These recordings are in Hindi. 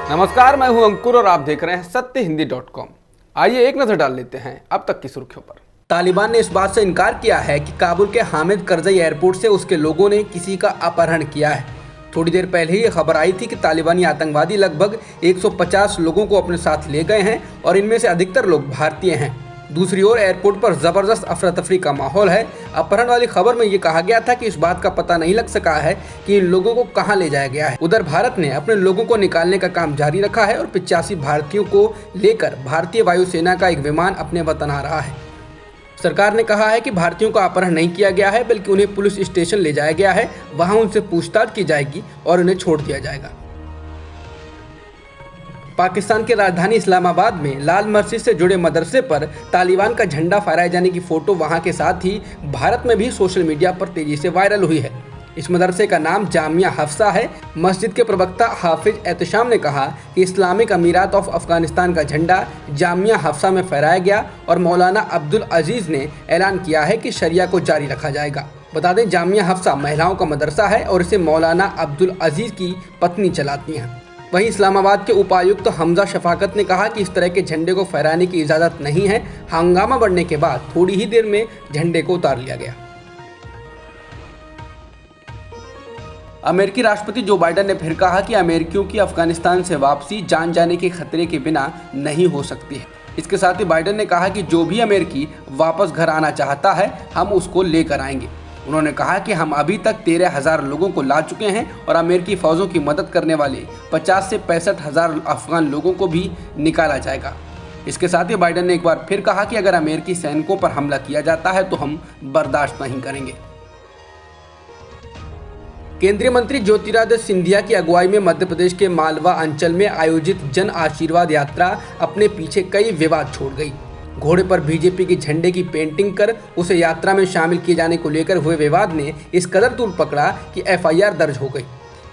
नमस्कार, मैं हूं अंकुर और आप देख रहे हैं सत्यहिंदी.com। आइए एक नजर डाल लेते हैं अब तक की सुर्खियों पर। तालिबान ने इस बात से इनकार किया है कि काबुल के हामिद करजई एयरपोर्ट से उसके लोगों ने किसी का अपहरण किया है। थोड़ी देर पहले ही खबर आई थी कि तालिबानी आतंकवादी लगभग 150 लोगों को अपने साथ ले गए हैं और इनमें से अधिकतर लोग भारतीय हैं। दूसरी ओर एयरपोर्ट पर जबरदस्त अफरा तफरी का माहौल है। अपहरण वाली खबर में ये कहा गया था कि इस बात का पता नहीं लग सका है कि इन लोगों को कहां ले जाया गया है। उधर भारत ने अपने लोगों को निकालने का काम जारी रखा है और 85 भारतीयों को लेकर भारतीय वायुसेना का एक विमान अपने वतन आ रहा है। सरकार ने कहा है कि भारतीयों का अपहरण नहीं किया गया है, बल्कि उन्हें पुलिस स्टेशन ले जाया गया है। वहां उनसे पूछताछ की जाएगी और उन्हें छोड़ दिया जाएगा। पाकिस्तान की राजधानी इस्लामाबाद में लाल मस्जिद से जुड़े मदरसे पर तालिबान का झंडा फहराए जाने की फोटो वहां के साथ ही भारत में भी सोशल मीडिया पर तेजी से वायरल हुई है। इस मदरसे का नाम जामिया हफ्सा है। मस्जिद के प्रवक्ता हाफिज एहतशाम ने कहा कि इस्लामिक अमीरात ऑफ अफगानिस्तान का झंडा जामिया हफ्सा में फहराया गया और मौलाना अब्दुल अजीज़ ने ऐलान किया है कि शरिया को जारी रखा जाएगा। बता दें, जामिया हफ्सा महिलाओं का मदरसा है और इसे मौलाना अब्दुल अजीज़ की पत्नी चलाती हैं। वहीं इस्लामाबाद के उपायुक्त हमजा शफाकत ने कहा कि इस तरह के झंडे को फहराने की इजाज़त नहीं है। हंगामा बढ़ने के बाद थोड़ी ही देर में झंडे को उतार लिया गया। अमेरिकी राष्ट्रपति जो बाइडेन ने फिर कहा कि अमेरिकियों की अफगानिस्तान से वापसी जान जाने के खतरे के बिना नहीं हो सकती है। इसके साथ ही बाइडेन ने कहा कि जो भी अमेरिकी वापस घर आना चाहता है, हम उसको लेकर आएंगे। उन्होंने कहा कि हम अभी तक 13,000 लोगों को ला चुके हैं और अमेरिकी फौजों की मदद करने वाले 50 से 65,000 अफगान लोगों को भी निकाला जाएगा। इसके साथ ही बाइडेन ने एक बार फिर कहा कि अगर अमेरिकी सैनिकों पर हमला किया जाता है तो हम बर्दाश्त नहीं करेंगे। केंद्रीय मंत्री ज्योतिरादित्य सिंधिया की अगुवाई में मध्य प्रदेश के मालवा अंचल में आयोजित जन आशीर्वाद यात्रा अपने पीछे कई विवाद छोड़ गई। घोड़े पर बीजेपी के झंडे की पेंटिंग कर उसे यात्रा में शामिल किए जाने को लेकर हुए विवाद ने इस कदर तूल पकड़ा कि एफआईआर दर्ज हो गई।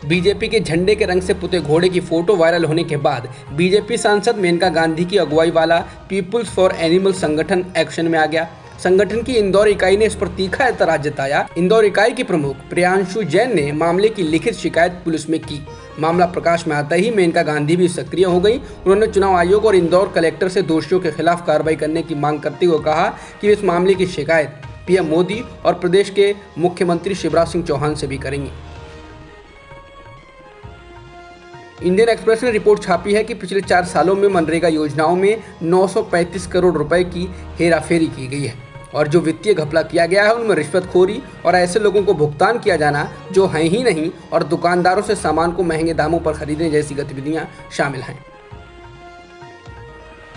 बीजेपी के झंडे के रंग से पुते घोड़े की फोटो वायरल होने के बाद बीजेपी सांसद मेनका गांधी की अगुवाई वाला पीपुल्स फॉर एनिमल संगठन एक्शन में आ गया। संगठन की इंदौर इकाई ने इस पर तीखा एतराज जताया। इंदौर इकाई के प्रमुख प्रियांशु जैन ने मामले की लिखित शिकायत पुलिस में की। मामला प्रकाश में आता ही मेनका गांधी भी सक्रिय हो गई। उन्होंने चुनाव आयोग और इंदौर कलेक्टर से दोषियों के खिलाफ कार्रवाई करने की मांग करते हुए कहा कि वे इस मामले की शिकायत पीएम मोदी और प्रदेश के मुख्यमंत्री शिवराज सिंह चौहान से भी करेंगे। इंडियन एक्सप्रेस ने रिपोर्ट छापी है कि पिछले 4 सालों में मनरेगा योजनाओं में 935 करोड़ रुपए की हेराफेरी की गई है और जो वित्तीय घपला किया गया है उनमें रिश्वतखोरी और ऐसे लोगों को भुगतान किया जाना जो हैं ही नहीं और दुकानदारों से सामान को महंगे दामों पर खरीदने जैसी गतिविधियां शामिल हैं।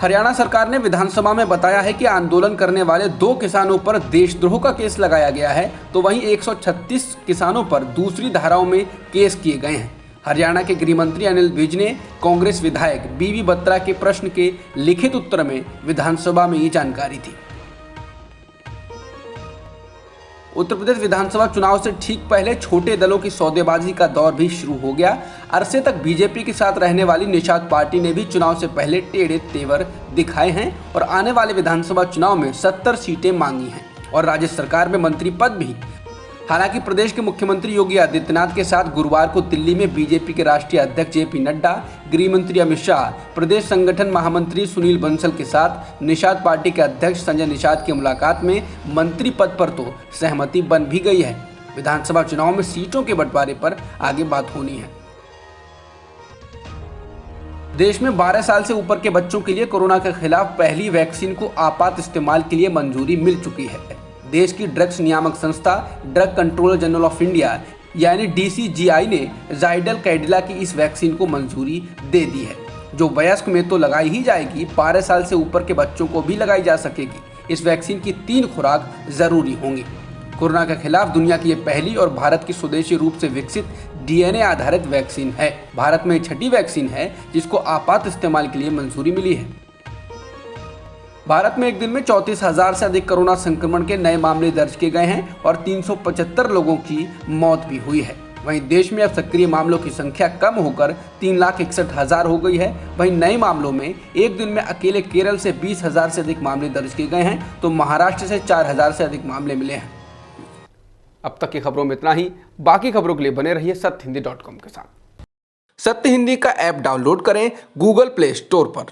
हरियाणा सरकार ने विधानसभा में बताया है कि आंदोलन करने वाले 2 किसानों पर देशद्रोह का केस लगाया गया है, तो वहीं 136 किसानों पर दूसरी धाराओं में केस किए गए हैं। हरियाणा के गृह मंत्री अनिल विज ने कांग्रेस विधायक बीबी बत्रा के प्रश्न के लिखित उत्तर में विधानसभा में ये जानकारी दी। उत्तर प्रदेश विधानसभा चुनाव से ठीक पहले छोटे दलों की सौदेबाजी का दौर भी शुरू हो गया। अरसे तक बीजेपी के साथ रहने वाली निषाद पार्टी ने भी चुनाव से पहले टेढ़े तेवर दिखाए हैं और आने वाले विधानसभा चुनाव में 70 सीटें मांगी हैं और राज्य सरकार में मंत्री पद भी। हालांकि प्रदेश के मुख्यमंत्री योगी आदित्यनाथ के साथ गुरुवार को दिल्ली में बीजेपी के राष्ट्रीय अध्यक्ष जेपी नड्डा, गृह मंत्री अमित शाह, प्रदेश संगठन महामंत्री सुनील बंसल के साथ निषाद पार्टी के अध्यक्ष संजय निषाद की मुलाकात में मंत्री पद पर तो सहमति बन भी गई है। विधानसभा चुनाव में सीटों के बंटवारे पर आगे बात होनी है। देश में 12 साल से ऊपर के बच्चों के लिए कोरोना के खिलाफ पहली वैक्सीन को आपात इस्तेमाल के लिए मंजूरी मिल चुकी है। देश की ड्रग्स नियामक संस्था drug controller general of India यानी डीसीजीआई ने जाइडल कैडिला की इस वैक्सीन को मंजूरी दे दी है, जो वयस्क में तो लगाई ही जाएगी, 12 साल से ऊपर के बच्चों को भी लगाई जा सकेगी। इस वैक्सीन की 3 खुराक जरूरी होंगी। कोरोना के खिलाफ दुनिया की ये पहली और भारत की स्वदेशी रूप से विकसित डीएनए आधारित वैक्सीन है। भारत में 6ठी वैक्सीन है जिसको आपात इस्तेमाल के लिए मंजूरी मिली है। भारत में एक दिन में 34,000 से अधिक कोरोना संक्रमण के नए मामले दर्ज किए गए हैं और 375 लोगों की मौत भी हुई है। वहीं देश में अब सक्रिय मामलों की संख्या कम होकर 3,61,000 हो गई है। वहीं नए मामलों में एक दिन में अकेले केरल से 20,000 से अधिक मामले दर्ज किए गए हैं, तो महाराष्ट्र से 4,000 से अधिक मामले मिले हैं। अब तक की खबरों में इतना ही। बाकी खबरों के लिए बने रहिए सत्यहिंदी.com के साथ। सत्य हिंदी का ऐप डाउनलोड करें गूगल प्ले स्टोर पर।